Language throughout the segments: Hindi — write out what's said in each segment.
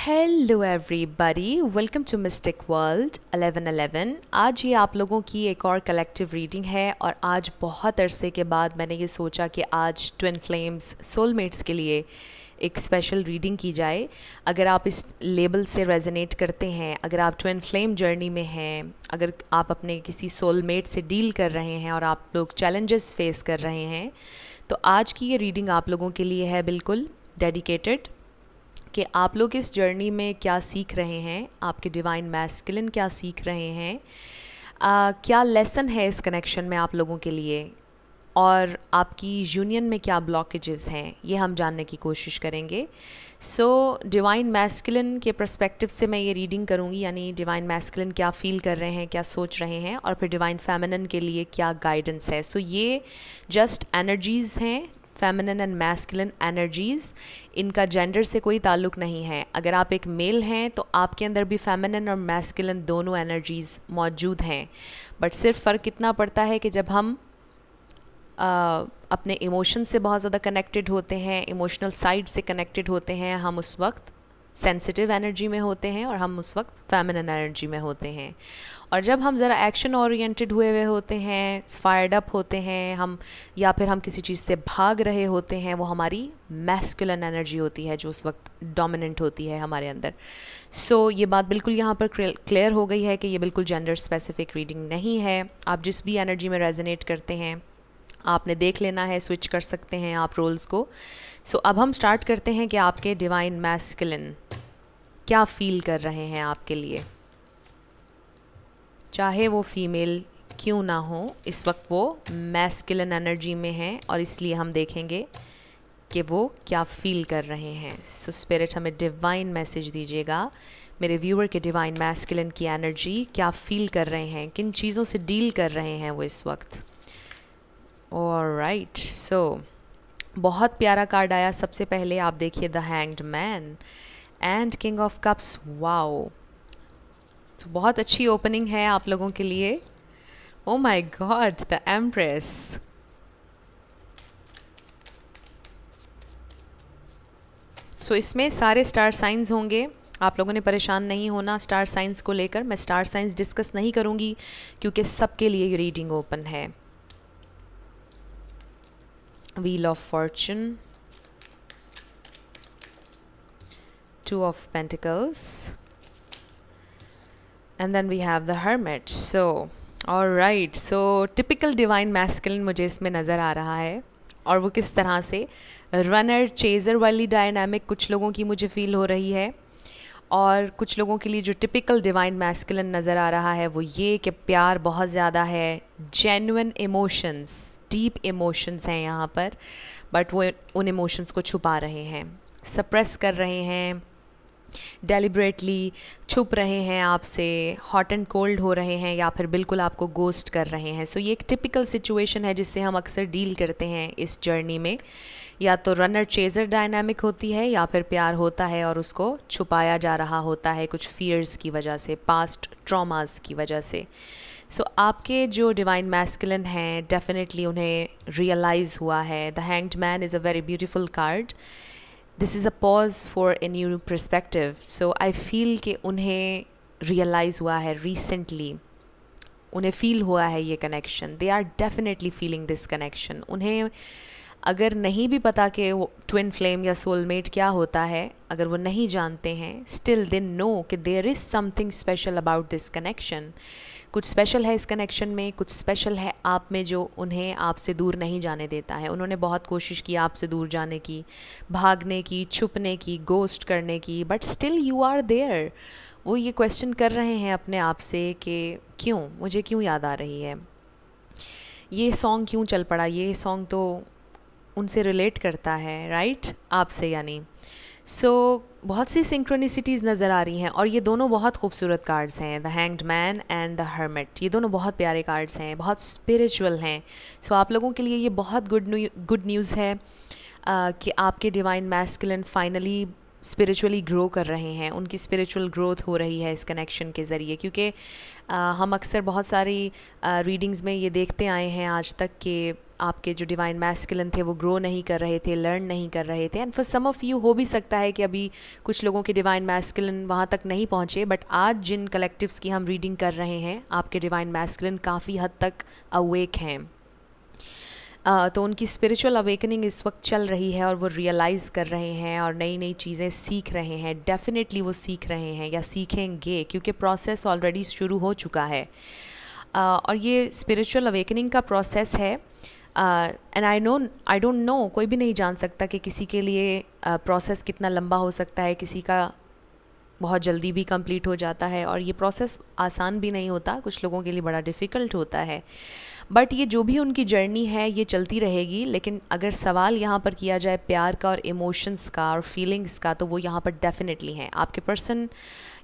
Hello everybody, welcome to Mystic World 1111। आज ये आप लोगों की एक और कलेक्टिव रीडिंग है और आज बहुत अरसे के बाद मैंने ये सोचा कि आज ट्विन फ्लेम्स सोलमेट्स के लिए एक स्पेशल रीडिंग की जाए। अगर आप इस लेबल से रेजोनेट करते हैं, अगर आप ट्विन फ्लेम जर्नी में हैं, अगर आप अपने किसी सोलमेट से डील कर रहे हैं और आप लोग चैलेंजेस फेस कर रहे हैं, तो आज की ये रीडिंग आप लोगों के लिए है बिल्कुल डेडिकेटेड कि आप लोग इस जर्नी में क्या सीख रहे हैं, आपके डिवाइन मैस्कुलिन क्या सीख रहे हैं, क्या लेसन है इस कनेक्शन में आप लोगों के लिए, और आपकी यूनियन में क्या ब्लॉकेजेस हैं, ये हम जानने की कोशिश करेंगे। सो डिवाइन मैस्कुलिन के पर्सपेक्टिव से मैं ये रीडिंग करूँगी, यानी डिवाइन मैस्कुलिन क्या फील कर रहे हैं, क्या सोच रहे हैं, और फिर डिवाइन फेमिनिन के लिए क्या गाइडेंस है। सो ये जस्ट एनर्जीज़ हैं, फेमिनिन एंड मैस्कुलिन एनर्जीज़। इनका जेंडर से कोई ताल्लुक़ नहीं है। अगर आप एक मेल हैं तो आपके अंदर भी फेमिनिन और मैस्कुलिन दोनों एनर्जीज़ मौजूद हैं, बट सिर्फ फ़र्क इतना पड़ता है कि जब हम अपने इमोशन से बहुत ज़्यादा कनेक्टेड होते हैं, इमोशनल साइड से कनेक्टेड होते हैं, हम उस वक्त सेंसिटिव एनर्जी में होते हैं और हम उस वक्त फेमिनिन एनर्जी में होते हैं। और जब हम ज़रा एक्शन ओरिएंटेड हुए हुए होते हैं, फायर्ड अप होते हैं हम, या फिर हम किसी चीज़ से भाग रहे होते हैं, वो हमारी मैस्कुलिन एनर्जी होती है जो उस वक्त डोमिनेंट होती है हमारे अंदर। सो ये बात बिल्कुल यहाँ पर क्लियर हो गई है कि ये बिल्कुल जेंडर स्पेसिफिक रीडिंग नहीं है। आप जिस भी एनर्जी में रेजोनेट करते हैं आपने देख लेना है, स्विच कर सकते हैं आप रोल्स को। सो अब हम स्टार्ट करते हैं कि आपके डिवाइन मैस्कुलिन क्या फील कर रहे हैं आपके लिए। चाहे वो फीमेल क्यों ना हो, इस वक्त वो मैस्कुलिन एनर्जी में है और इसलिए हम देखेंगे कि वो क्या फील कर रहे हैं। सो स्पिरिट हमें डिवाइन मैसेज दीजिएगा। मेरे व्यूअर के डिवाइन मैस्कुलिन की एनर्जी क्या फील कर रहे हैं, किन चीज़ों से डील कर रहे हैं वो इस वक्त। ऑलराइट, सो बहुत प्यारा कार्ड आया। सबसे पहले आप देखिए the hanged man and king of cups. Wow, तो बहुत अच्छी ओपनिंग है आप लोगों के लिए। Oh my god, the empress. So इसमें सारे स्टार साइंस होंगे। आप लोगों ने परेशान नहीं होना स्टार साइंस को लेकर। मैं स्टार साइंस डिस्कस नहीं करूँगी क्योंकि सबके लिए ये रीडिंग ओपन है। Wheel of Fortune, Two of Pentacles, and then we have the Hermit. So, all right, so typical divine masculine मुझे इसमें नज़र आ रहा है, और वो किस तरह से रनर चेज़र वाली डायनामिक कुछ लोगों की मुझे फील हो रही है, और कुछ लोगों के लिए जो टिपिकल डिवाइन मैस्कुलिन नज़र आ रहा है वो ये कि प्यार बहुत ज़्यादा है, जेन्युइन इमोशंस, डीप इमोशंस हैं यहाँ पर, बट वो उन इमोशंस को छुपा रहे हैं, सप्रेस कर रहे हैं, डेलिब्रेटली छुप रहे हैं आपसे, हॉट एंड कोल्ड हो रहे हैं, या फिर बिल्कुल आपको गोस्ट कर रहे हैं। सो ये एक टिपिकल सिचुएशन है जिससे हम अक्सर डील करते हैं इस जर्नी में। या तो रनर चेज़र डायनामिक होती है, या फिर प्यार होता है और उसको छुपाया जा रहा होता है कुछ फियर्स की वजह से, पास्ट ट्रॉमास की वजह से। सो आपके जो डिवाइन मैस्कुलिन हैं डेफिनेटली उन्हें रियलाइज़ हुआ है। The hanged man is a very beautiful card. This is a pause for a new perspective. So I feel कि उन्हें रियलाइज़ हुआ है रिसेंटली, उन्हें फील हुआ है ये connection. They are definitely feeling this connection. उन्हें अगर नहीं भी पता कि ट्विन फ्लेम या सोलमेट क्या होता है, अगर वो नहीं जानते हैं, स्टिल दे नो कि there is something special about this connection. कुछ स्पेशल है इस कनेक्शन में, कुछ स्पेशल है आप में जो उन्हें आपसे दूर नहीं जाने देता है। उन्होंने बहुत कोशिश की आपसे दूर जाने की, भागने की, छुपने की, गोस्ट करने की, but still you are there. वो ये क्वेश्चन कर रहे हैं अपने आप से कि क्यों, मुझे क्यों याद आ रही है, ये सॉन्ग क्यों चल पड़ा, ये सॉन्ग तो उनसे रिलेट करता है, राइट, आपसे यानी। सो बहुत सी सिंक्रोनिसिटीज़ नज़र आ रही हैं, और ये दोनों बहुत खूबसूरत कार्ड्स हैं, the hanged man and the hermit. ये दोनों बहुत प्यारे कार्ड्स हैं, बहुत स्पिरिचुअल हैं। सो आप लोगों के लिए ये बहुत गुड न्यूज़ है कि आपके divine masculine finally spiritually grow कर रहे हैं, उनकी स्पिरिचुअल ग्रोथ हो रही है इस कनेक्शन के ज़रिए। क्योंकि हम अक्सर बहुत सारी रीडिंग्स में ये देखते आए हैं आज तक कि आपके जो डिवाइन मैस्कुलिन थे वो ग्रो नहीं कर रहे थे, लर्न नहीं कर रहे थे। And for some of you हो भी सकता है कि अभी कुछ लोगों के डिवाइन मैस्कुलिन वहाँ तक नहीं पहुँचे, बट आज जिन कलेक्टिव्स की हम रीडिंग कर रहे हैं आपके डिवाइन मैस्कुलिन काफ़ी हद तक अवेक हैं। तो उनकी स्पिरिचुअल अवेकनिंग इस वक्त चल रही है और वो रियलाइज़ कर रहे हैं और नई नई चीज़ें सीख रहे हैं। डेफिनेटली वो सीख रहे हैं या सीखेंगे, क्योंकि प्रोसेस ऑलरेडी शुरू हो चुका है। और ये स्पिरिचुअल अवेकनिंग का प्रोसेस है। एंड आई डोंट नो, कोई भी नहीं जान सकता कि किसी के लिए प्रोसेस कितना लंबा हो सकता है, किसी का बहुत जल्दी भी कंप्लीट हो जाता है। और ये प्रोसेस आसान भी नहीं होता, कुछ लोगों के लिए बड़ा डिफ़िकल्ट होता है। बट ये जो भी उनकी जर्नी है ये चलती रहेगी। लेकिन अगर सवाल यहाँ पर किया जाए प्यार का और इमोशंस का और फीलिंग्स का, तो वो यहाँ पर डेफिनेटली हैं। आपके पर्सन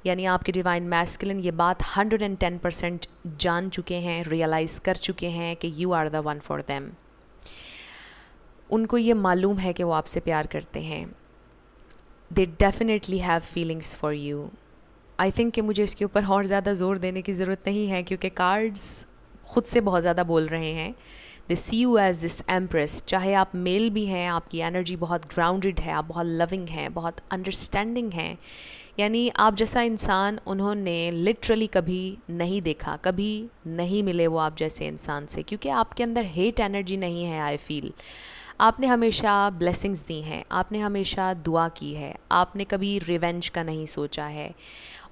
यानी आपके डिवाइन मैस्कुलिन ये बात 110% जान चुके हैं, रियलाइज़ कर चुके हैं कि you are the one for them. उनको ये मालूम है कि वो आपसे प्यार करते हैं। They definitely have feelings for you. I think कि मुझे इसके ऊपर और ज़्यादा ज़ोर देने की ज़रूरत नहीं है, क्योंकि कार्ड्स खुद से बहुत ज़्यादा बोल रहे हैं। दे सी यू एज दिस एम्प्रेस। चाहे आप मेल भी हैं, आपकी एनर्जी बहुत ग्राउंडेड है, आप बहुत लविंग हैं, बहुत अंडरस्टैंडिंग हैं। यानी आप जैसा इंसान उन्होंने लिटरली कभी नहीं देखा, कभी नहीं मिले वो आप जैसे इंसान से, क्योंकि आपके अंदर हेट एनर्जी नहीं है। आई फील आपने हमेशा ब्लेसिंग्स दी हैं, आपने हमेशा दुआ की है, आपने कभी रिवेंज का नहीं सोचा है।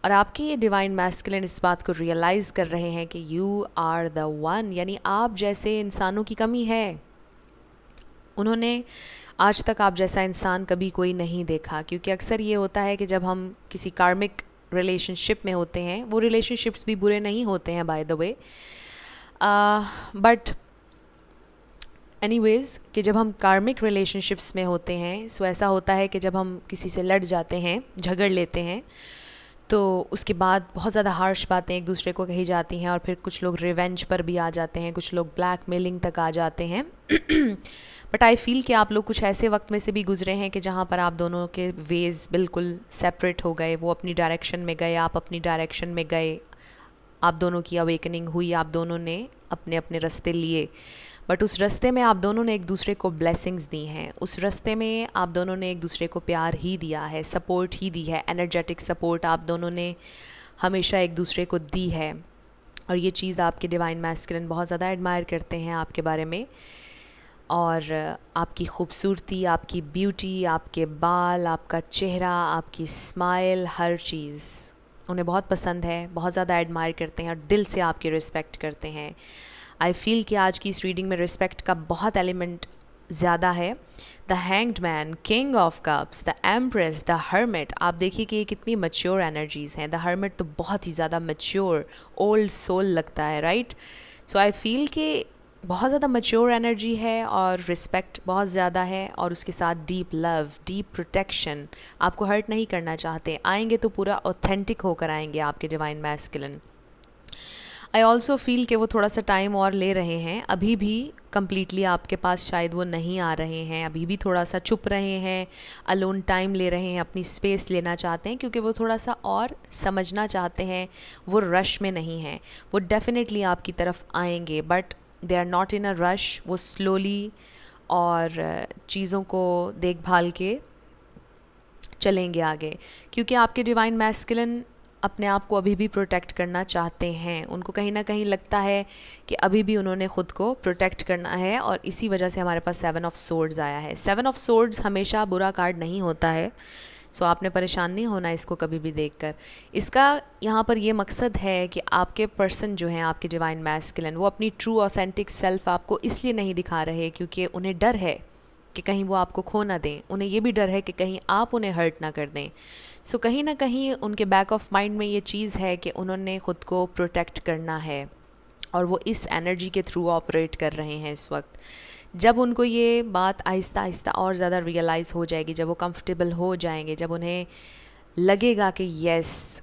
और आपके ये डिवाइन मैस्कुलिन इस बात को रियलाइज़ कर रहे हैं कि यू आर द वन। यानी आप जैसे इंसानों की कमी है। उन्होंने आज तक आप जैसा इंसान कभी कोई नहीं देखा, क्योंकि अक्सर ये होता है कि जब हम किसी कार्मिक रिलेशनशिप में होते हैं, वो रिलेशनशिप्स भी बुरे नहीं होते हैं by the way, but anyways कि जब हम कार्मिक रिलेशनशिप्स में होते हैं, सो ऐसा होता है कि जब हम किसी से लड़ जाते हैं, झगड़ लेते हैं, तो उसके बाद बहुत ज़्यादा हार्श बातें एक दूसरे को कही जाती हैं और फिर कुछ लोग रिवेंज पर भी आ जाते हैं, कुछ लोग ब्लैकमेलिंग तक आ जाते हैं। बट आई फील कि आप लोग कुछ ऐसे वक्त में से भी गुजरे हैं कि जहाँ पर आप दोनों के वेज़ बिल्कुल सेपरेट हो गए। वो अपनी डायरेक्शन में गए, आप अपनी डायरेक्शन में गए, आप दोनों की अवेकनिंग हुई, आप दोनों ने अपने अपने रास्ते लिए। बट उस रास्ते में आप दोनों ने एक दूसरे को ब्लेसिंग्स दी हैं, उस रास्ते में आप दोनों ने एक दूसरे को प्यार ही दिया है, सपोर्ट ही दी है, एनर्जेटिक सपोर्ट आप दोनों ने हमेशा एक दूसरे को दी है। और ये चीज़ आपके डिवाइन मैस्कुलिन बहुत ज़्यादा एडमायर करते हैं आपके बारे में। और आपकी खूबसूरती, आपकी ब्यूटी, आपके बाल, आपका चेहरा, आपकी स्माइल, हर चीज़ उन्हें बहुत पसंद है, बहुत ज़्यादा एडमायर करते हैं और दिल से आपकी रिस्पेक्ट करते हैं। आई फील कि आज की इस रीडिंग में रिस्पेक्ट का बहुत एलिमेंट ज़्यादा है। The hanged man, king of cups, the empress, the hermit. आप देखिए कि ये कितनी मैच्योर एनर्जीज़ हैं। द हर्मिट तो बहुत ही ज़्यादा मैच्योर, ओल्ड सोल लगता है, राइट? सो आई फील कि बहुत ज़्यादा मैच्योर एनर्जी है और रिस्पेक्ट बहुत ज़्यादा है, और उसके साथ डीप लव, डीप प्रोटेक्शन। आपको हर्ट नहीं करना चाहते, आएंगे तो पूरा ऑथेंटिक होकर आएंगे आपके divine masculine. I also feel कि वो थोड़ा सा टाइम और ले रहे हैं, अभी भी कम्प्लीटली आपके पास शायद वो नहीं आ रहे हैं, अभी भी थोड़ा सा चुप रहे हैं, अलोन टाइम ले रहे हैं, अपनी स्पेस लेना चाहते हैं, क्योंकि वो थोड़ा सा और समझना चाहते हैं। वो रश में नहीं हैं, वो डेफिनेटली आपकी तरफ आएंगे, but they are not in a rush. वो स्लोली और चीज़ों को देखभाल के चलेंगे आगे, क्योंकि आपके डिवाइन मैस्कुलिन अपने आप को अभी भी प्रोटेक्ट करना चाहते हैं। उनको कहीं ना कहीं लगता है कि अभी भी उन्होंने ख़ुद को प्रोटेक्ट करना है, और इसी वजह से हमारे पास 7 ऑफ सोर्ड्स आया है। 7 ऑफ सोर्ड्स हमेशा बुरा कार्ड नहीं होता है, सो आपने परेशान नहीं होना इसको कभी भी देखकर। इसका यहाँ पर ये मकसद है कि आपके पर्सन जो हैं, आपके डिवाइन मैस्कुलिन, वो अपनी ट्रू ऑथेंटिक सेल्फ आपको इसलिए नहीं दिखा रहे क्योंकि उन्हें डर है कि कहीं वो आपको खो ना दें। उन्हें ये भी डर है कि कहीं आप उन्हें हर्ट ना कर दें। सो कहीं ना कहीं उनके बैक ऑफ माइंड में ये चीज़ है कि उन्होंने ख़ुद को प्रोटेक्ट करना है, और वो इस एनर्जी के थ्रू ऑपरेट कर रहे हैं इस वक्त। जब उनको ये बात आहिस्ता आहिस्ता और ज़्यादा रियलाइज़ हो जाएगी, जब वो कंफर्टेबल हो जाएंगे, जब उन्हें लगेगा कि येस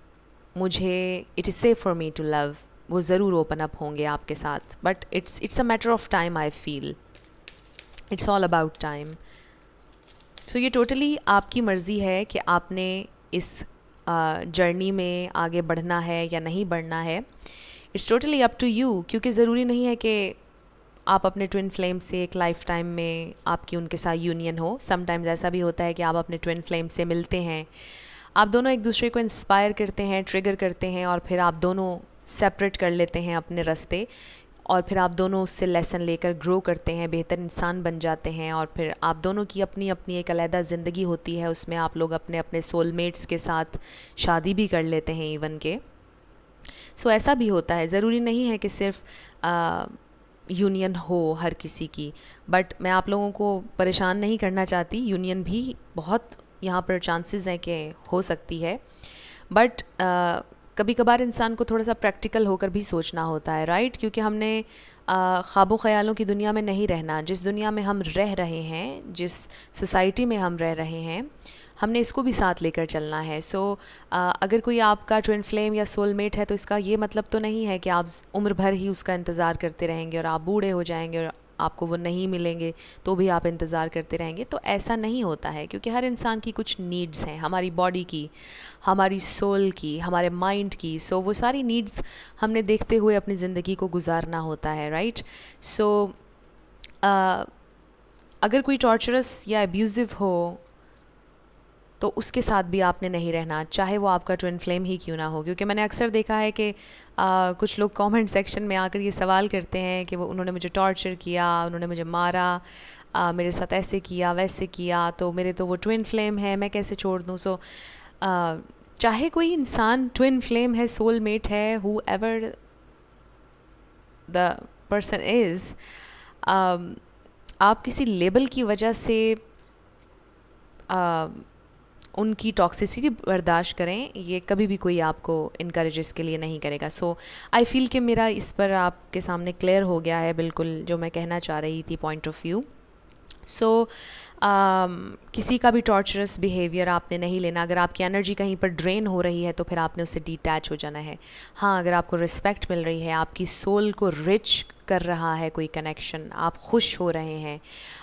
मुझे it is safe for me to love, वो ज़रूर ओपन अप होंगे आपके साथ। But it's a matter of time. I feel it's all about time. So ये टोटली आपकी मर्ज़ी है कि आपने इस जर्नी में आगे बढ़ना है या नहीं बढ़ना है। It's totally up to you, क्योंकि ज़रूरी नहीं है कि आप अपने ट्विन फ्लेम से एक लाइफ टाइम में आपकी उनके साथ यूनियन हो। समटाइम्स ऐसा भी होता है कि आप अपने ट्विन फ्लेम से मिलते हैं, आप दोनों एक दूसरे को इंस्पायर करते हैं, ट्रिगर करते हैं, और फिर आप दोनों सेपरेट कर लेते हैं अपने रास्ते, और फिर आप दोनों उससे लेसन लेकर ग्रो करते हैं, बेहतर इंसान बन जाते हैं, और फिर आप दोनों की अपनी अपनी एक अलग ज़िंदगी होती है। उसमें आप लोग अपने अपने सोलमेट्स के साथ शादी भी कर लेते हैं इवन के। सो ऐसा भी होता है, ज़रूरी नहीं है कि सिर्फ यूनियन हो हर किसी की, बट मैं आप लोगों को परेशान नहीं करना चाहती। यूनियन भी बहुत यहाँ पर चांसेस हैं कि हो सकती है, बट कभी कभार इंसान को थोड़ा सा प्रैक्टिकल होकर भी सोचना होता है, राइट? क्योंकि हमने ख्वाबों ख़यालों की दुनिया में नहीं रहना। जिस दुनिया में हम रह रहे हैं, जिस सोसाइटी में हम रह रहे हैं, हमने इसको भी साथ लेकर चलना है। सो अगर कोई आपका ट्विन फ्लेम या सोलमेट है तो इसका ये मतलब तो नहीं है कि आप उम्र भर ही उसका इंतज़ार करते रहेंगे और आप बूढ़े हो जाएंगे और आपको वो नहीं मिलेंगे तो भी आप इंतज़ार करते रहेंगे। तो ऐसा नहीं होता है, क्योंकि हर इंसान की कुछ नीड्स हैं, हमारी बॉडी की, हमारी सोल की, हमारे माइंड की। सो वो सारी नीड्स हमने देखते हुए अपनी ज़िंदगी को गुजारना होता है, राइट? सो अगर कोई टॉर्चरस या अब्यूज़िव हो तो उसके साथ भी आपने नहीं रहना, चाहे वो आपका ट्विन फ्लेम ही क्यों ना हो। क्योंकि मैंने अक्सर देखा है कि कुछ लोग कमेंट सेक्शन में आकर ये सवाल करते हैं कि वो उन्होंने मुझे टॉर्चर किया, उन्होंने मुझे मारा, मेरे साथ ऐसे किया वैसे किया, तो मेरे तो वो ट्विन फ्लेम है, मैं कैसे छोड़ दूँ। सो चाहे कोई इंसान ट्विन फ्लेम है, सोलमेट है, who ever the person is, आप किसी लेबल की वजह से उनकी टॉक्सिसिटी बर्दाश्त करें, ये कभी भी कोई आपको इनकरेज इसके लिए नहीं करेगा। सो आई फील कि मेरा इस पर आपके सामने क्लियर हो गया है बिल्कुल जो मैं कहना चाह रही थी, पॉइंट ऑफ व्यू। सो किसी का भी टॉर्चरस बिहेवियर आपने नहीं लेना। अगर आपकी एनर्जी कहीं पर ड्रेन हो रही है तो फिर आपने उससे डिटैच हो जाना है। हाँ, अगर आपको रिस्पेक्ट मिल रही है, आपकी सोल को रिच कर रहा है कोई कनेक्शन, आप खुश हो रहे हैं,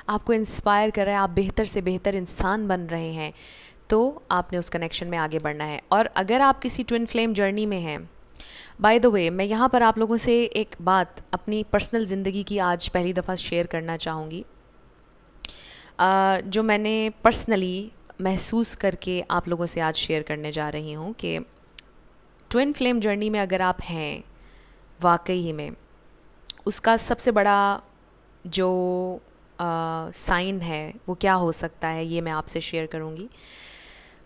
आपको इंस्पायर कर रहा है, आप बेहतर से बेहतर इंसान बन रहे हैं, तो आपने उस कनेक्शन में आगे बढ़ना है। और अगर आप किसी ट्विन फ्लेम जर्नी में हैं, बाय द वे मैं यहाँ पर आप लोगों से एक बात अपनी पर्सनल ज़िंदगी की आज पहली दफ़ा शेयर करना चाहूँगी, जो मैंने पर्सनली महसूस करके आप लोगों से आज शेयर करने जा रही हूँ कि ट्विन फ्लेम जर्नी में अगर आप हैं वाकई ही में, उसका सबसे बड़ा जो साइन है वो क्या हो सकता है, ये मैं आपसे शेयर करूँगी।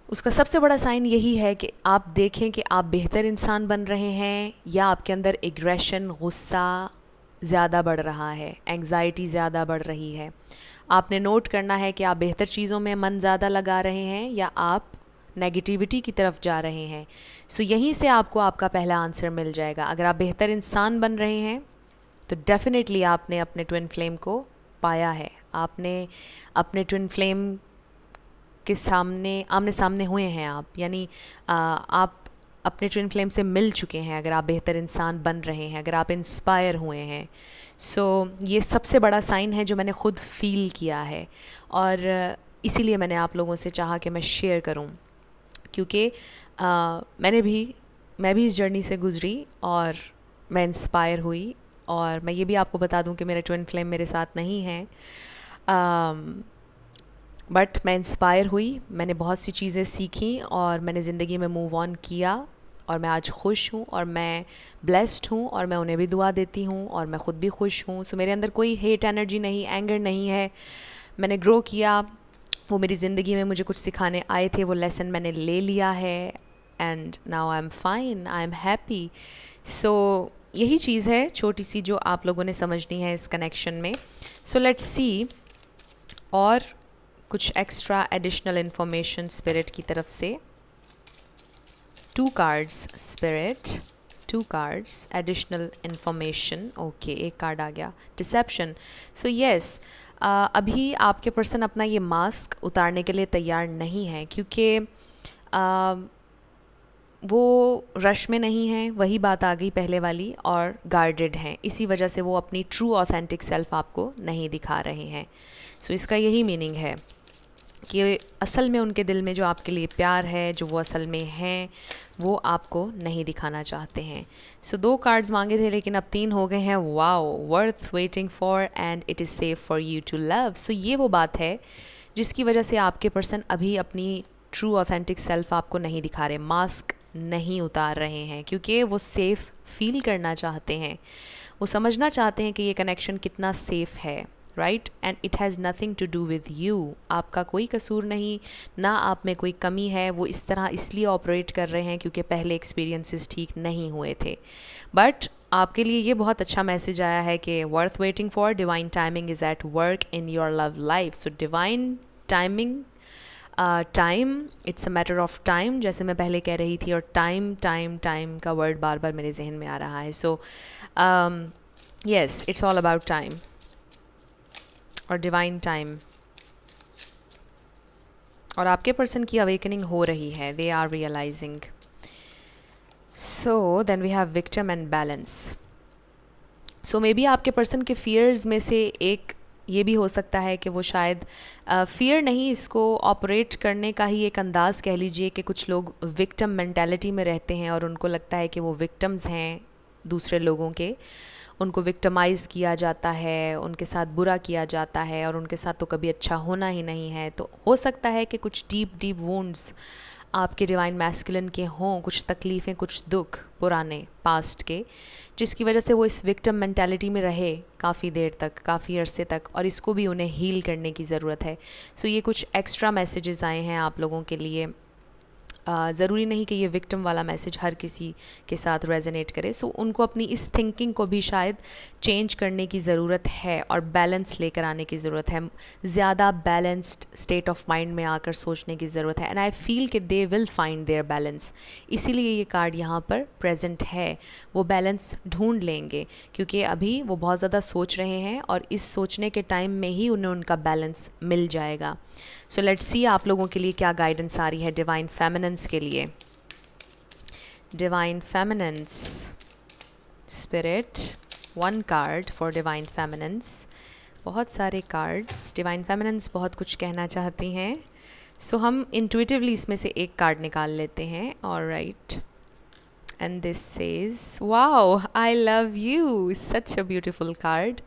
उसका सबसे बड़ा साइन यही है कि आप देखें कि आप बेहतर इंसान बन रहे हैं या आपके अंदर एग्रेशन, गुस्सा ज़्यादा बढ़ रहा है, एंग्जाइटी ज़्यादा बढ़ रही है। आपने नोट करना है कि आप बेहतर चीज़ों में मन ज़्यादा लगा रहे हैं या आप नेगेटिविटी की तरफ जा रहे हैं। सो यहीं से आपको आपका पहला आंसर मिल जाएगा। अगर आप बेहतर इंसान बन रहे हैं तो डेफिनेटली आपने अपने ट्विन फ्लेम को पाया है, आपने अपने ट्विन फ्लेम के सामने आमने सामने हुए हैं आप, यानी आप अपने ट्विन फ्लेम से मिल चुके हैं। अगर आप बेहतर इंसान बन रहे हैं, अगर आप इंस्पायर हुए हैं, सो ये सबसे बड़ा साइन है जो मैंने ख़ुद फील किया है, और इसीलिए मैंने आप लोगों से चाहा कि मैं शेयर करूं, क्योंकि मैं भी इस जर्नी से गुज़री और मैं इंस्पायर हुई। और मैं ये भी आपको बता दूं कि मेरे ट्विन फ्लेम मेरे साथ नहीं हैं, बट मैं इंस्पायर हुई, मैंने बहुत सी चीज़ें सीखी और मैंने ज़िंदगी में मूव ऑन किया, और मैं आज खुश हूँ और मैं ब्लेस्ड हूँ, और मैं उन्हें भी दुआ देती हूँ और मैं ख़ुद भी खुश हूँ। सो मेरे अंदर कोई हेट एनर्जी नहीं, एंगर नहीं है। मैंने ग्रो किया, वो मेरी ज़िंदगी में मुझे कुछ सिखाने आए थे, वो लेसन मैंने ले लिया है, and now I am fine, I am happy. So यही चीज़ है छोटी सी जो आप लोगों ने समझनी है इस कनेक्शन में। सो लेट्स सी और कुछ एक्स्ट्रा एडिशनल इन्फॉर्मेशन स्पिरिट की तरफ से। 2 cards spirit, 2 cards additional information. Okay, एक कार्ड आ गया, डिसेप्शन। सो येस, अभी आपके पर्सन अपना ये मास्क उतारने के लिए तैयार नहीं है, क्योंकि वो रश में नहीं है, वही बात आ गई पहले वाली, और गार्डेड हैं। इसी वजह से वो अपनी ट्रू ऑथेंटिक सेल्फ आपको नहीं दिखा रहे हैं। सो इसका यही मीनिंग है। कि असल में उनके दिल में जो आपके लिए प्यार है, जो वो असल में हैं, वो आपको नहीं दिखाना चाहते हैं। सो 2 कार्ड्स मांगे थे लेकिन अब 3 हो गए हैं। Wow, worth waiting for and it is safe for you to love. So ये वो बात है जिसकी वजह से आपके पर्सन अभी अपनी ट्रू ऑथेंटिक सेल्फ आपको नहीं दिखा रहे, मास्क नहीं उतार रहे हैं, क्योंकि वो सेफ़ फील करना चाहते हैं। वो समझना चाहते हैं कि ये कनेक्शन कितना सेफ़ है, right. And it has nothing to do with you. आपका कोई कसूर नहीं, ना आप में कोई कमी है। वो इस तरह इसलिए ऑपरेट कर रहे हैं क्योंकि पहले एक्सपीरियंसेस ठीक नहीं हुए थे। बट आपके लिए ये बहुत अच्छा मैसेज आया है कि worth waiting for, divine timing is at work in your love life. So divine timing, time, it's a matter of time, जैसे मैं पहले कह रही थी। और टाइम टाइम टाइम का वर्ड बार बार मेरे जहन में आ रहा है। So yes, it's all about time और डिवाइन टाइम। और आपके पर्सन की अवेकनिंग हो रही है, they are realising. So then we have victim and balance. So may be आपके पर्सन के फियर्स में से एक ये भी हो सकता है कि वो शायद फियर नहीं, इसको ऑपरेट करने का ही एक अंदाज़ कह लीजिए कि कुछ लोग विक्टिम मेंटालिटी में रहते हैं और उनको लगता है कि वो विक्टिम्स हैं दूसरे लोगों के। उनको विक्टिमाइज़ किया जाता है, उनके साथ बुरा किया जाता है और उनके साथ तो कभी अच्छा होना ही नहीं है। तो हो सकता है कि कुछ डीप डीप वुंड्स आपके डिवाइन मैस्कुलिन के हों, कुछ तकलीफ़ें, कुछ दुख पुराने पास्ट के, जिसकी वजह से वो इस विक्टिम मेंटालिटी में रहे काफ़ी देर तक, काफ़ी अरसे तक, और इसको भी उन्हें हील करने की ज़रूरत है। सो ये कुछ एक्स्ट्रा मैसेजेस आए हैं आप लोगों के लिए। ज़रूरी नहीं कि ये विक्टिम वाला मैसेज हर किसी के साथ रेजोनेट करे। सो उनको अपनी इस थिंकिंग को भी शायद चेंज करने की ज़रूरत है और बैलेंस लेकर आने की ज़रूरत है। ज़्यादा बैलेंस्ड स्टेट ऑफ माइंड में आकर सोचने की ज़रूरत है। एंड आई फील कि they will find their balance. इसीलिए ये कार्ड यहाँ पर प्रेजेंट है। वो बैलेंस ढूंढ लेंगे क्योंकि अभी वो बहुत ज़्यादा सोच रहे हैं और इस सोचने के टाइम में ही उन्हें उनका बैलेंस मिल जाएगा। सो लेट्स सी आप लोगों के लिए क्या गाइडेंस आ रही है डिवाइन फेमिनेंस के लिए। Divine feminine spirit, 1 card for divine feminine. बहुत सारे कार्ड्स, डिवाइन फेमिनेंस बहुत कुछ कहना चाहती हैं। सो हम इंट्यूटिवली इसमें से एक कार्ड निकाल लेते हैं। Alright, and this says, wow, I love you, such a beautiful card.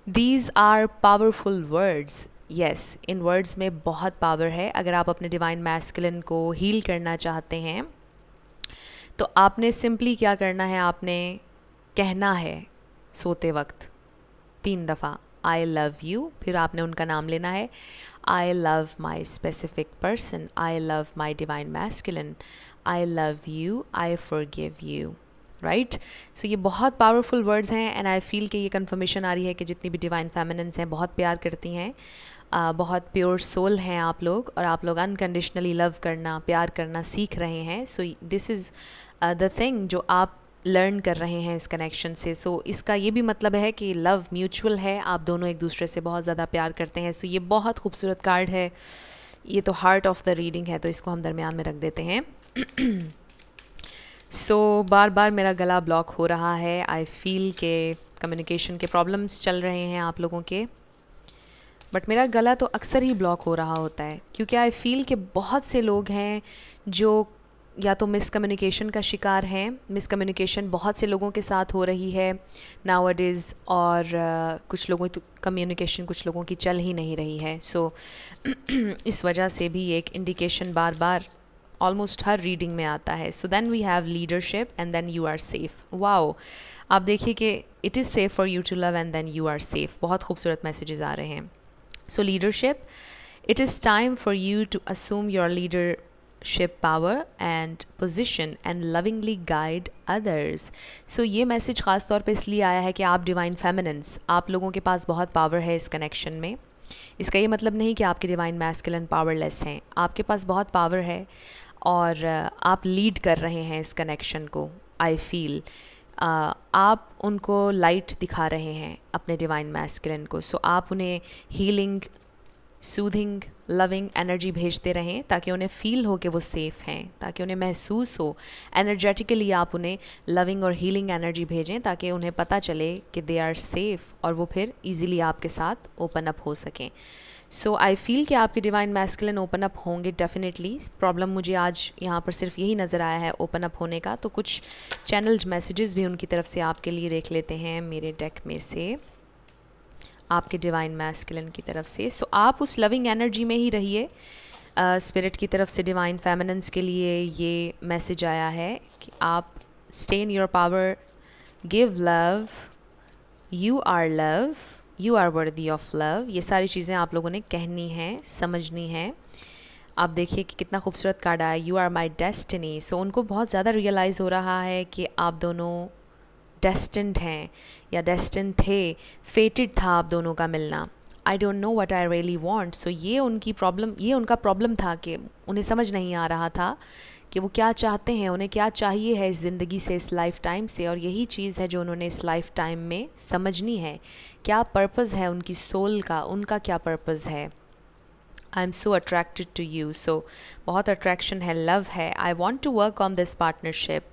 These are powerful words. Yes, इन वर्ड्स में बहुत पावर है। अगर आप अपने डिवाइन मैस्कुलिन को हील करना चाहते हैं तो आपने सिंपली क्या करना है, आपने कहना है सोते वक्त 3 दफ़ा आई लव यू, फिर आपने उनका नाम लेना है। I love my specific person, I love my divine masculine, I love you, I forgive you, right. So ये बहुत पावरफुल वर्ड्स हैं एंड आई फील कि ये कन्फर्मेशन आ रही है कि जितनी भी डिवाइन फेमिनेंस हैं बहुत प्यार करती हैं, बहुत प्योर सोल हैं आप लोग, और आप लोग अनकंडीशनली लव करना, प्यार करना सीख रहे हैं। So this is the thing जो आप लर्न कर रहे हैं इस कनेक्शन से। सो इसका ये भी मतलब है कि लव म्यूचुअल है, आप दोनों एक दूसरे से बहुत ज़्यादा प्यार करते हैं। सो ये बहुत खूबसूरत कार्ड है। ये तो हार्ट ऑफ द रीडिंग है, तो इसको हम दरमियान में रख देते हैं। सो बार बार मेरा गला ब्लॉक हो रहा है। आई फील के कम्युनिकेशन के प्रॉब्लम्स चल रहे हैं आप लोगों के, बट मेरा गला तो अक्सर ही ब्लॉक हो रहा होता है क्योंकि आई फील कि बहुत से लोग हैं जो या तो मिसकम्युनिकेशन का शिकार हैं। मिसकम्युनिकेशन बहुत से लोगों के साथ हो रही है नाउअडेज़, और कुछ लोगों की कम्युनिकेशन कुछ लोगों की चल ही नहीं रही है। सो इस वजह से भी एक इंडिकेशन बार बार ऑलमोस्ट हर रीडिंग में आता है। So then we have leadership and then you are safe. Wow, आप देखिए कि it is safe for you to love and then you are safe. बहुत खूबसूरत मैसेजेस आ रहे हैं। So leadership, it is time for you to assume your leadership power and position and lovingly guide others. So ये मैसेज ख़ास तौर पे इसलिए आया है कि आप डिवाइन फेमिनेंस, आप लोगों के पास बहुत पावर है इस कनेक्शन में। इसका ये मतलब नहीं कि आपके डिवाइन मैस्कुलिन पावरलेस हैं, आपके पास बहुत पावर है और आप लीड कर रहे हैं इस कनेक्शन को। आई फील आप उनको लाइट दिखा रहे हैं अपने डिवाइन मैस्कुलिन को। सो आप उन्हें हीलिंग, सूदिंग, लविंग एनर्जी भेजते रहें ताकि उन्हें फ़ील हो कि वो सेफ़ हैं, ताकि उन्हें महसूस हो एनर्जेटिकली। आप उन्हें लविंग और हीलिंग एनर्जी भेजें ताकि उन्हें पता चले कि दे आर सेफ़ और वो फिर इजीली आपके साथ ओपन अप हो सकें। सो आई फील कि आपके डिवाइन मैस्कुलिन ओपन अप होंगे डेफिनेटली। प्रॉब्लम मुझे आज यहाँ पर सिर्फ यही नज़र आया है ओपन अप होने का, तो कुछ चैनल्ड मैसेजेस भी उनकी तरफ से आपके लिए देख लेते हैं मेरे डेक में से, आपके डिवाइन मैस्कुलिन की तरफ से। सो आप उस लविंग एनर्जी में ही रहिए। स्पिरिट की तरफ से डिवाइन फेमिनिन्स के लिए ये मैसेज आया है कि आप stay in your power, give love, you are love, you are worthy of love. ये सारी चीज़ें आप लोगों ने कहनी है, समझनी है। आप देखिए कि कितना खूबसूरत कार्ड आया, यू आर माई डेस्टिनी। सो उनको बहुत ज़्यादा रियलाइज़ हो रहा है कि आप दोनों डेस्टिन्ड हैं या डेस्टिन थे, फेटेड था आप दोनों का मिलना। I don't know what I really want. So ये उनकी प्रॉब्लम, ये उनका प्रॉब्लम था कि उन्हें समझ नहीं आ रहा था कि वो क्या चाहते हैं, उन्हें क्या चाहिए है इस ज़िंदगी से, इस लाइफ टाइम से। और यही चीज़ है जो उन्होंने इस लाइफ टाइम में समझनी है। क्या पर्पज़ है उनकी सोल का, उनका क्या पर्पज़ है। I am so attracted to you. So बहुत अट्रैक्शन है, लव है। I want to work on this partnership.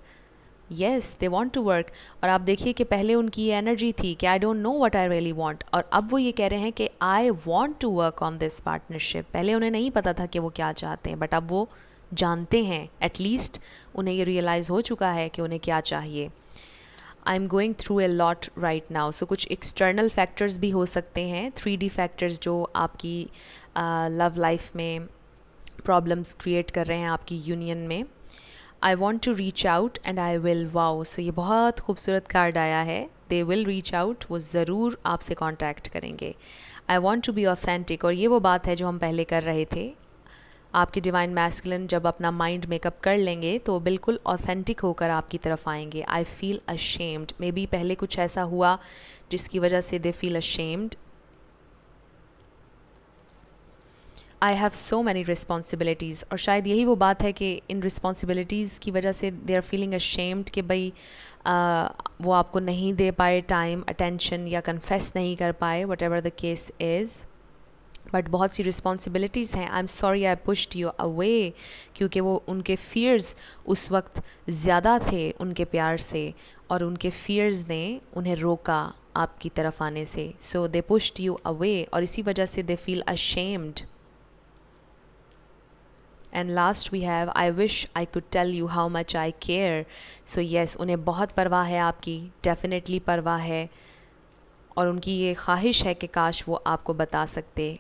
Yes, they want to work. और आप देखिए कि पहले उनकी ये एनर्जी थी कि I don't know what I really want, और अब वो ये कह रहे हैं कि I want to work on this partnership. पहले उन्हें नहीं पता था कि वो क्या चाहते हैं, बट अब वो जानते हैं। एटलीस्ट उन्हें ये रियलाइज़ हो चुका है कि उन्हें क्या चाहिए। I am going through a lot right now. So कुछ एक्सटर्नल फैक्टर्स भी हो सकते हैं, 3D फैक्टर्स जो आपकी लव लाइफ में प्रॉब्लम्स क्रिएट कर रहे हैं आपकी यूनियन में। I want to reach out and I will. Wow, so ये बहुत खूबसूरत कार्ड आया है। दे विल रीच आउट, वो ज़रूर आपसे कॉन्टैक्ट करेंगे। I want to be authentic, और ये वो बात है जो हम पहले कर रहे थे। आपके डिवाइन मैस्कुलिन जब अपना माइंड मेकअप कर लेंगे तो बिल्कुल ऑथेंटिक होकर आपकी तरफ आएंगे। I feel ashamed, may be पहले कुछ ऐसा हुआ जिसकी वजह से they feel ashamed. I have so many responsibilities, और शायद यही वो बात है कि इन रिस्पॉन्सिबिलिटीज़ की वजह से दे आर फीलिंग अशेम्ड कि भाई वो आपको नहीं दे पाए टाइम, अटेंशन, या कन्फेस नहीं कर पाए, what ever the case is. But बहुत सी रिस्पॉन्सिबिलिटीज़ हैं। I am sorry I pushed you away, क्योंकि वो उनके फ़ियर्स उस वक्त ज़्यादा थे उनके प्यार से, और उनके फ़ियर्स ने उन्हें रोका आपकी तरफ आने से। So they pushed you away, और इसी वजह से they feel ashamed. And last we have I wish I could tell you how much I care. So yes, उन्हें बहुत परवाह है आपकी, डेफिनेटली परवाह है, और उनकी ये ख्वाहिश है कि काश वो आपको बता सकते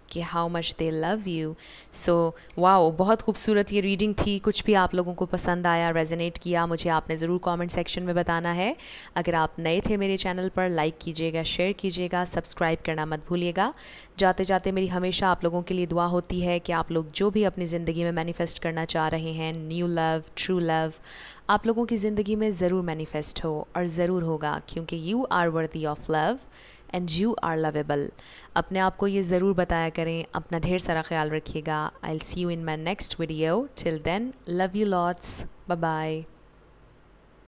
कि how much they love you. So wow, बहुत खूबसूरत ये रीडिंग थी। कुछ भी आप लोगों को पसंद आया, रेजोनेट किया, मुझे आपने ज़रूर कमेंट सेक्शन में बताना है। अगर आप नए थे मेरे चैनल पर, लाइक कीजिएगा, शेयर कीजिएगा, सब्सक्राइब करना मत भूलिएगा। जाते जाते मेरी हमेशा आप लोगों के लिए दुआ होती है कि आप लोग जो भी अपनी ज़िंदगी में मैनिफेस्ट करना चाह रहे हैं, न्यू लव, ट्रू लव, आप लोगों की ज़िंदगी में ज़रूर मैनिफेस्ट हो, और ज़रूर होगा, क्योंकि you are worthy of love and you are lovable. अपने आप को ये ज़रूर बताया करें। अपना ढेर सारा ख्याल रखिएगा। I will see you in my next video. Till then, love you lots, bye bye.